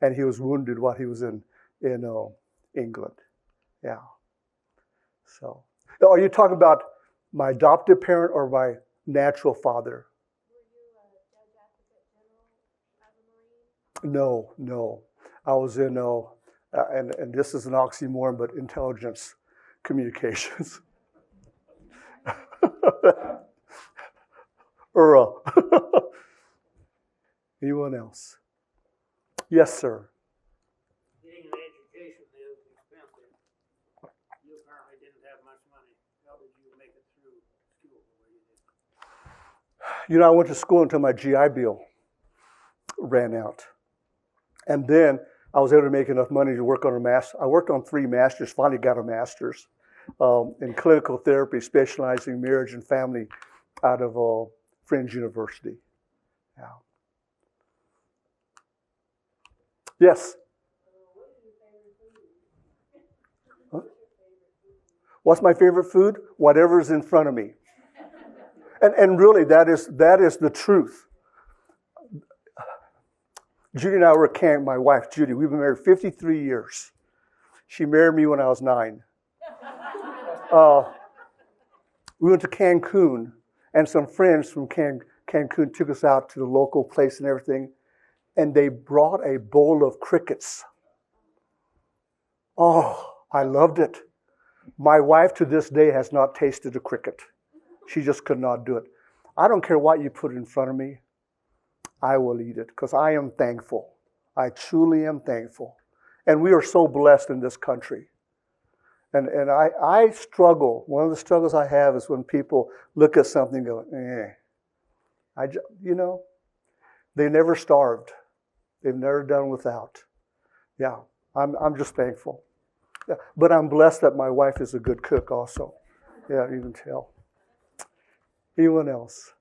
And he was wounded while he was in England. Yeah. So, are you talking about my adoptive parent or my natural father? No. I was in, and this is an oxymoron, but intelligence communications. Anyone else? Yes, sir. Getting an education is expensive. You apparently didn't have much money. How did you make it through school the way you did? I went to school until my GI Bill ran out. And then I was able to make enough money to work on a master. I worked on 3 masters, finally got a master's in clinical therapy, specializing in marriage and family out of Fringe University. Yeah. Yes? Huh? What's my favorite food? Whatever's in front of me. And really, that is the truth. Judy and I were at my wife, Judy, we've been married 53 years. She married me when I was 9. We went to Cancun, and some friends from Cancun took us out to the local place and everything, and they brought a bowl of crickets. Oh, I loved it. My wife to this day has not tasted a cricket. She just could not do it. I don't care what you put in front of me. I will eat it because I am thankful. I truly am thankful. And we are so blessed in this country. And I struggle. One of the struggles I have is when people look at something and go, they never starved. They've never done without. Yeah, I'm just thankful. Yeah, but I'm blessed that my wife is a good cook also. Yeah, you can tell. Anyone else?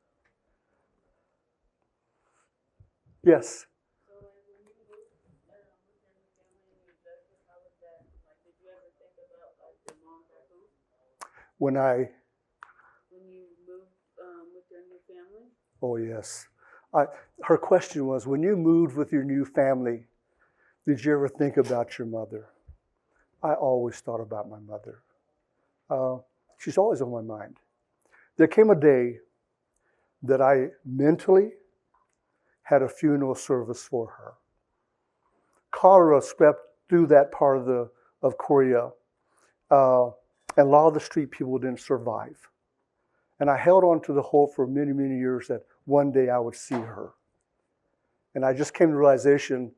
Yes. When you moved with your new family? Oh, yes. Her question was, when you moved with your new family, did you ever think about your mother? I always thought about my mother. She's always on my mind. There came a day that I mentally had a funeral service for her. Cholera swept through that part of Korea. And a lot of the street people didn't survive. And I held on to the hope for many, many years that one day I would see her. And I just came to the realization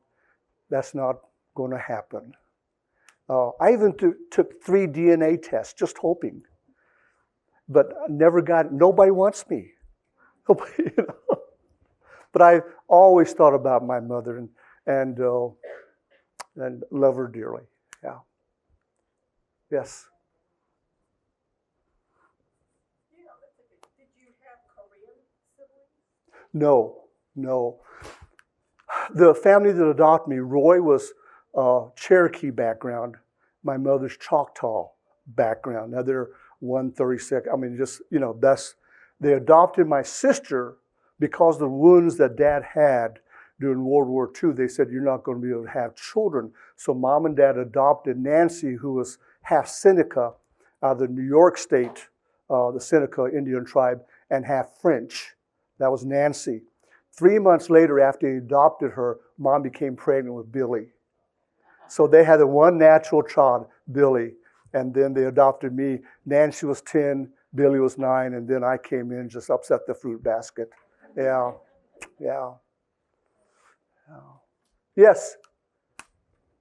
that's not going to happen. I even took 3 DNA tests, just hoping. But nobody wants me. Nobody, But I always thought about my mother and love her dearly. Yeah. Yes. Did you have Korean siblings? No. The family that adopted me, Roy was Cherokee background. My mother's Choctaw background. Now they're 136. I mean, they adopted my sister because of the wounds that Dad had during World War II. They said, you're not going to be able to have children. So Mom and Dad adopted Nancy, who was half Seneca out of the New York State, the Seneca Indian tribe, and half French. That was Nancy. 3 months later, after he adopted her, Mom became pregnant with Billy. So they had the one natural child, Billy, and then they adopted me. Nancy was 10, Billy was 9, and then I came in and just upset the fruit basket. Yeah. Yes?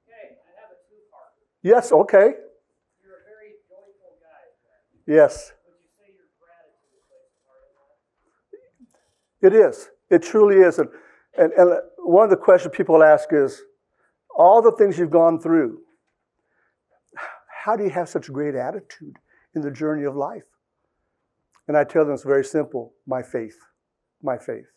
Okay, I have a two-part. Yes, okay. You're a very joyful guy. Yes. Would you say your gratitude plays a part in that? It is. It truly is. And one of the questions people ask is, all the things you've gone through, how do you have such a great attitude in the journey of life? And I tell them it's very simple, my faith. My faith.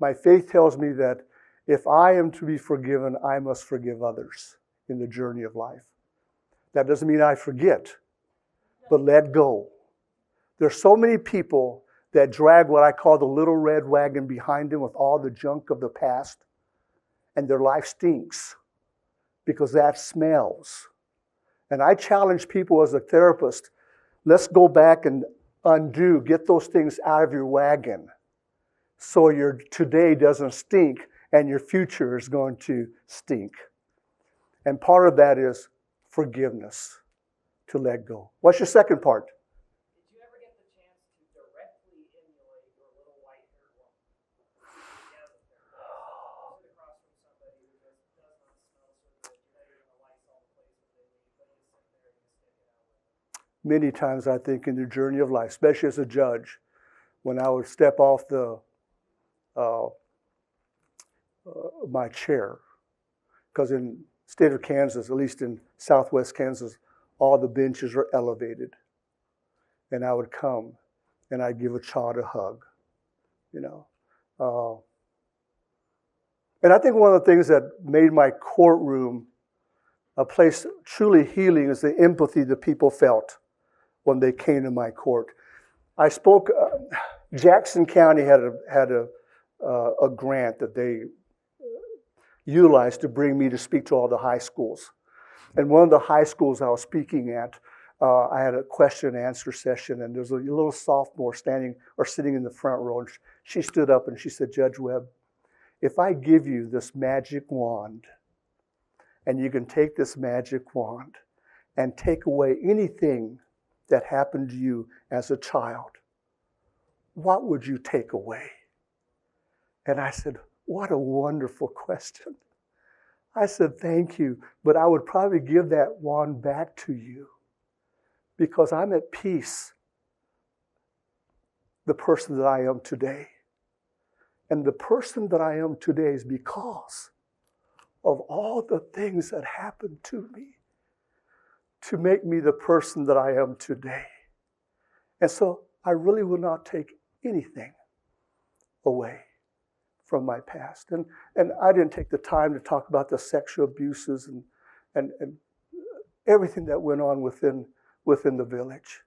My faith tells me that if I am to be forgiven, I must forgive others in the journey of life. That doesn't mean I forget, but let go. There's so many people that drag what I call the little red wagon behind them with all the junk of the past, and their life stinks because that smells. And I challenge people as a therapist, let's go back and get those things out of your wagon so your today doesn't stink and your future is going to stink. And part of that is forgiveness, to let go. What's your second part? Did you ever get the chance to directly emulate your little white-haired woman? Sit across from somebody who just does not smell so good. You're going to Lysol the place that they leave, but you sit there and you stick it out with them. Many times I think in the journey of life, especially as a judge, when I would step off my chair, because in the state of Kansas, at least in southwest Kansas, all the benches are elevated. And I would come and I'd give a child a hug, And I think one of the things that made my courtroom a place truly healing is the empathy that people felt when they came to my court. I spoke, Jackson County had a grant that they utilized to bring me to speak to all the high schools. And one of the high schools I was speaking at, I had a question and answer session, and there was a little sophomore sitting in the front row, and she stood up and she said, Judge Webb, if I give you this magic wand, and you can take this magic wand and take away anything that happened to you as a child, what would you take away? And I said, what a wonderful question. I said, thank you, but I would probably give that wand back to you because I'm at peace, the person that I am today. And the person that I am today is because of all the things that happened to me to make me the person that I am today. And so I really will not take anything away from my past. And I didn't take the time to talk about the sexual abuses and everything that went on within the village.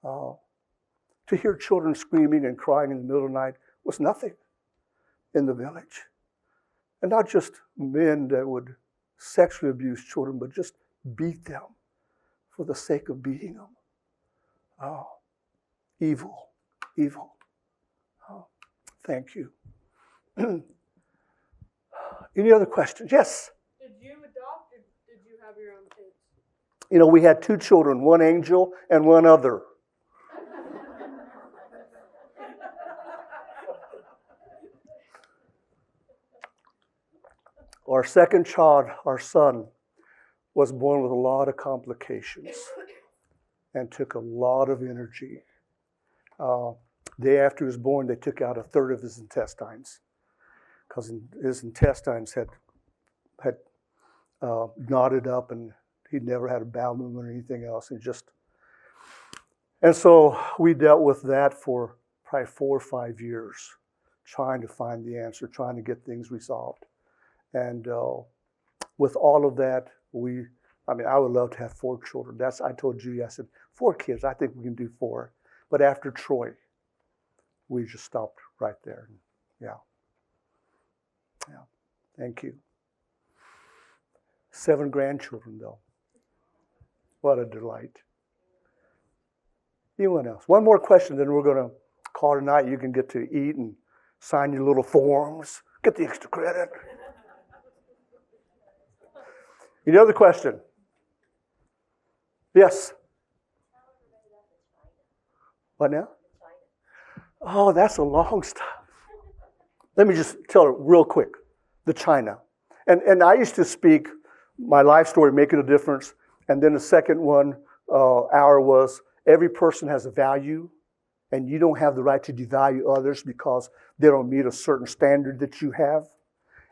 To hear children screaming and crying in the middle of the night was nothing in the village. And not just men that would sexually abuse children, but just beat them for the sake of beating them. Oh, evil. Oh, thank you. Any other questions? Yes? Did you adopt or did you have your own kids? You know, we had 2 children, one angel and one other. Our second child, our son, was born with a lot of complications and took a lot of energy. Day after he was born, they took out 1/3 of his intestines because his intestines had knotted up, and he'd never had a bowel movement or anything else. And so we dealt with that for probably 4 or 5 years, trying to find the answer, trying to get things resolved. And with all of that, I would love to have 4 children. I told Judy, I said, 4 kids, I think we can do 4. But after Troy, we just stopped right there. Yeah. Thank you. 7 grandchildren, though. What a delight. Anyone else? One more question, then we're going to call tonight. You can get to eat and sign your little forms, get the extra credit. Any other question? Yes? What now? Oh, that's a long stuff. Let me just tell it real quick. The China. And I used to speak my life story, Making a Difference. And then the second hour was every person has a value, and you don't have the right to devalue others because they don't meet a certain standard that you have.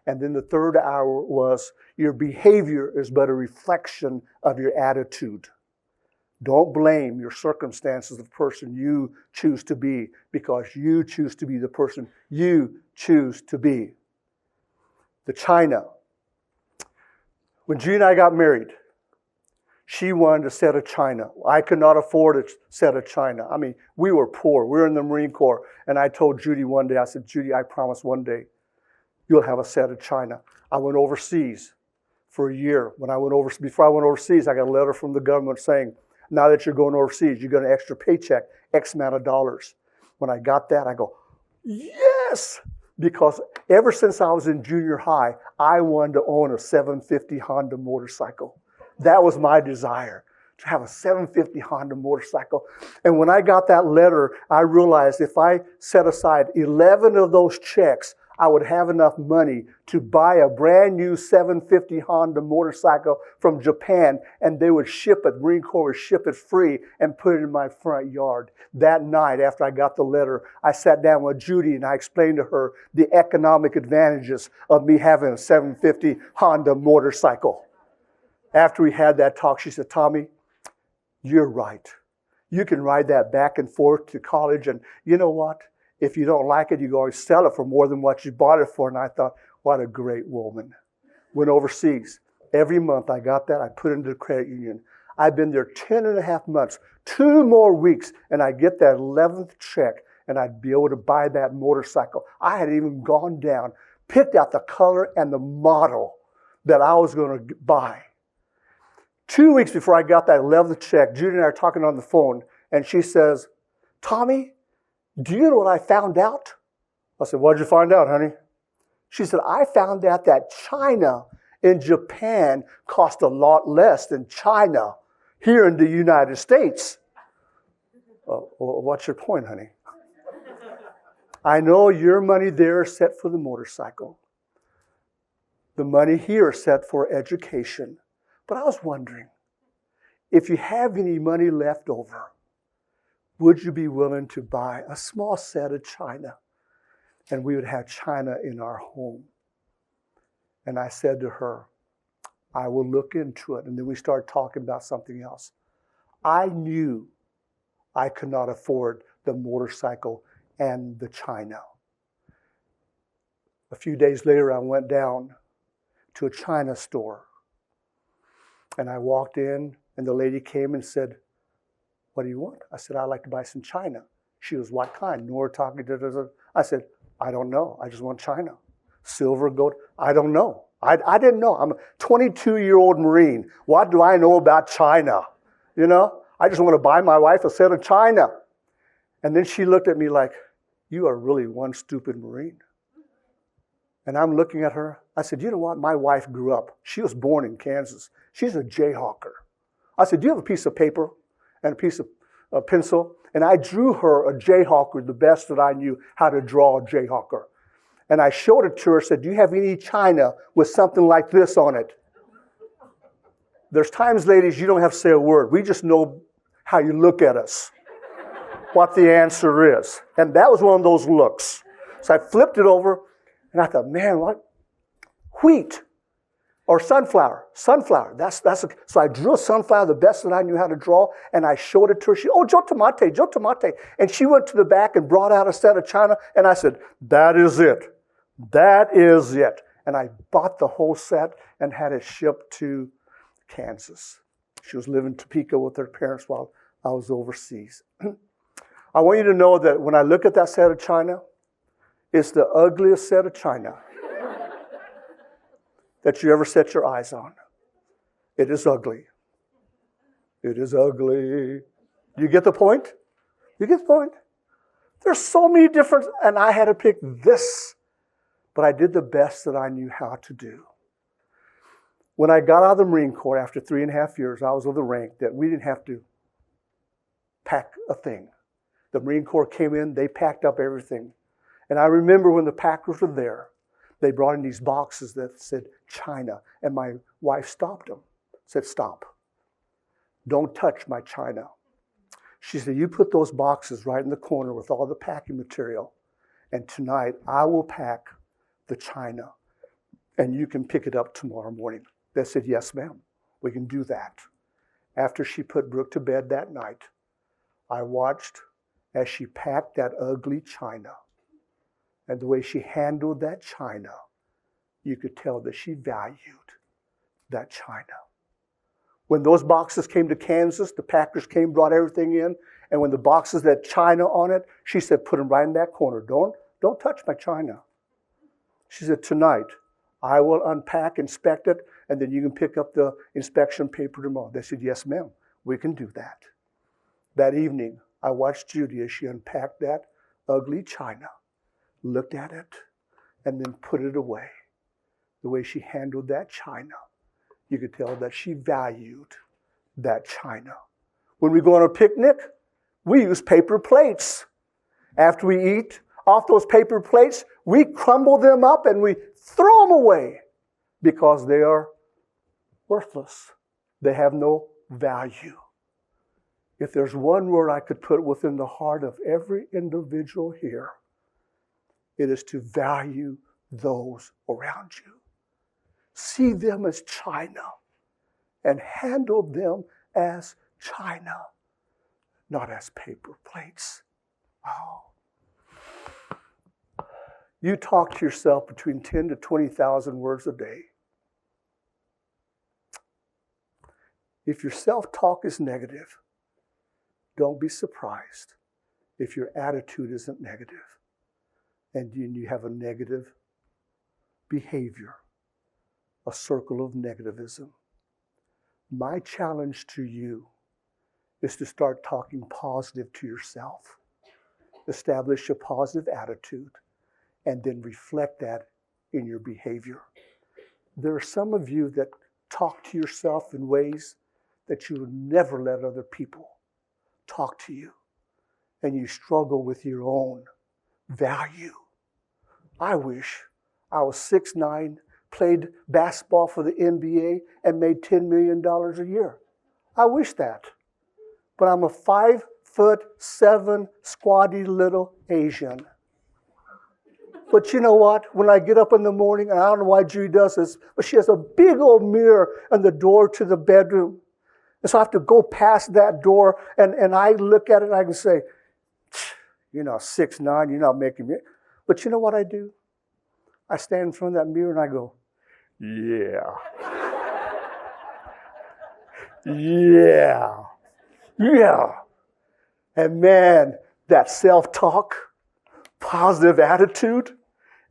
And then the third hour was your behavior is but a reflection of your attitude. Don't blame your circumstances of the person you choose to be because you choose to be the person you choose to be. The China. When Judy and I got married, she wanted a set of china. I could not afford a set of china. I mean, we were poor. We were in the Marine Corps. And I told Judy one day, I said, Judy, I promise one day you'll have a set of china. I went overseas for a year. Before I went overseas, I got a letter from the government saying, now that you're going overseas, you get an extra paycheck, X amount of dollars. When I got that, I go, yes! Because ever since I was in junior high, I wanted to own a 750 Honda motorcycle. That was my desire, to have a 750 Honda motorcycle. And when I got that letter, I realized if I set aside 11 of those checks, I would have enough money to buy a brand new 750 Honda motorcycle from Japan, and they would ship it, Marine Corps would ship it free and put it in my front yard. That night, after I got the letter, I sat down with Judy and I explained to her the economic advantages of me having a 750 Honda motorcycle. After we had that talk, she said, Tommy, you're right. You can ride that back and forth to college, and you know what? If you don't like it, you can always sell it for more than what you bought it for. And I thought, what a great woman. Went overseas. Every month I got that. I put it into the credit union. I've been there 10 and a half months, 2 more weeks, and I get that 11th check, and I'd be able to buy that motorcycle. I had even gone down, picked out the color and the model that I was going to buy. 2 weeks before I got that 11th check, Judy and I are talking on the phone, and she says, Tommy, do you know what I found out? I said, what'd you find out, honey? She said, I found out that China in Japan cost a lot less than China here in the United States. Well, what's your point, honey? I know your money there is set for the motorcycle. The money here is set for education. But I was wondering, if you have any money left over, would you be willing to buy a small set of china? And we would have china in our home. And I said to her, I will look into it. And then we started talking about something else. I knew I could not afford the motorcycle and the china. A few days later, I went down to a china store. And I walked in, and the lady came and said, what do you want? I said, I'd like to buy some china. She was, what kind? Nor talking to. I said, I don't know. I just want china. Silver, gold. I don't know. I didn't know. I'm a 22-year-old Marine. What do I know about china? You know, I just want to buy my wife a set of china. And then she looked at me like, you are really one stupid Marine. And I'm looking at her. I said, you know what? My wife grew up. She was born in Kansas. She's a jayhawker. I said, do you have a piece of paper and a piece of pencil? And I drew her a jayhawker, the best that I knew how to draw a jayhawker. And I showed it to her, said, do you have any china with something like this on it? There's times, ladies, you don't have to say a word. We just know how you look at us, what the answer is. And that was one of those looks. So I flipped it over, and I thought, man, what? Wheat or sunflower. Sunflower. So I drew a sunflower, the best that I knew how to draw, and I showed it to her. She, oh, Joe tomate. And she went to the back and brought out a set of china, and I said, that is it. That is it. And I bought the whole set and had it shipped to Kansas. She was living in Topeka with her parents while I was overseas. I want you to know that when I look at that set of china, it's the ugliest set of china that you ever set your eyes on. It is ugly. It is ugly. You get the point? You get the point? There's so many different, and I had to pick this. But I did the best that I knew how to do. When I got out of the Marine Corps after 3.5 years, I was of the rank that we didn't have to pack a thing. The Marine Corps came in, they packed up everything. And I remember when the packers were there, they brought in these boxes that said China. And my wife stopped them, said, stop. Don't touch my China. She said, you put those boxes right in the corner with all the packing material. And tonight I will pack the china, and you can pick it up tomorrow morning. They said, yes, ma'am, we can do that. After she put Brooke to bed that night, I watched as she packed that ugly china. And the way she handled that china, you could tell that she valued that china. When those boxes came to Kansas, the packers came, brought everything in, and when the boxes had china on it, she said, put them right in that corner. Don't touch my china. She said, tonight, I will unpack, inspect it, and then you can pick up the inspection paper tomorrow. They said, yes, ma'am, we can do that. That evening, I watched Judy as she unpacked that ugly china, looked at it, and then put it away. The way she handled that china, you could tell that she valued that china. When we go on a picnic, we use paper plates. After we eat off those paper plates, we crumble them up and we throw them away because they are worthless. They have no value. If there's one word I could put within the heart of every individual here, it is to value those around you. See them as china and handle them as china, not as paper plates. Oh. You talk to yourself between 10 to 20,000 words a day. If your self-talk is negative, don't be surprised if your attitude isn't negative and you have a negative behavior, a circle of negativism. My challenge to you is to start talking positive to yourself. Establish a positive attitude and then reflect that in your behavior. There are some of you that talk to yourself in ways that you would never let other people talk to you, and you struggle with your own value. I wish I was 6'9", played basketball for the NBA, and made $10 million a year. I wish that. But I'm a 5'7" squatty little Asian. But you know what? When I get up in the morning, and I don't know why Judy does this, but she has a big old mirror on the door to the bedroom. And so I have to go past that door, and I look at it and I can say, you're not 6'9", you're not making me. But you know what I do? I stand in front of that mirror and I go, yeah. Yeah. Yeah. And man, that self-talk, positive attitude,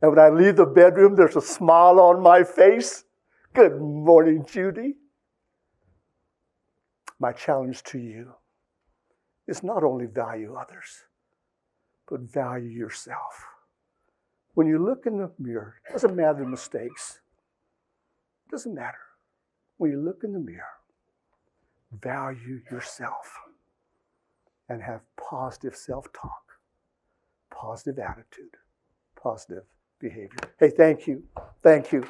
and when I leave the bedroom, there's a smile on my face. Good morning, Judy. My challenge to you is not only value others, but value yourself. When you look in the mirror, it doesn't matter the mistakes. It doesn't matter. When you look in the mirror, value yourself and have positive self-talk, positive attitude, positive behavior. Hey, thank you. Thank you.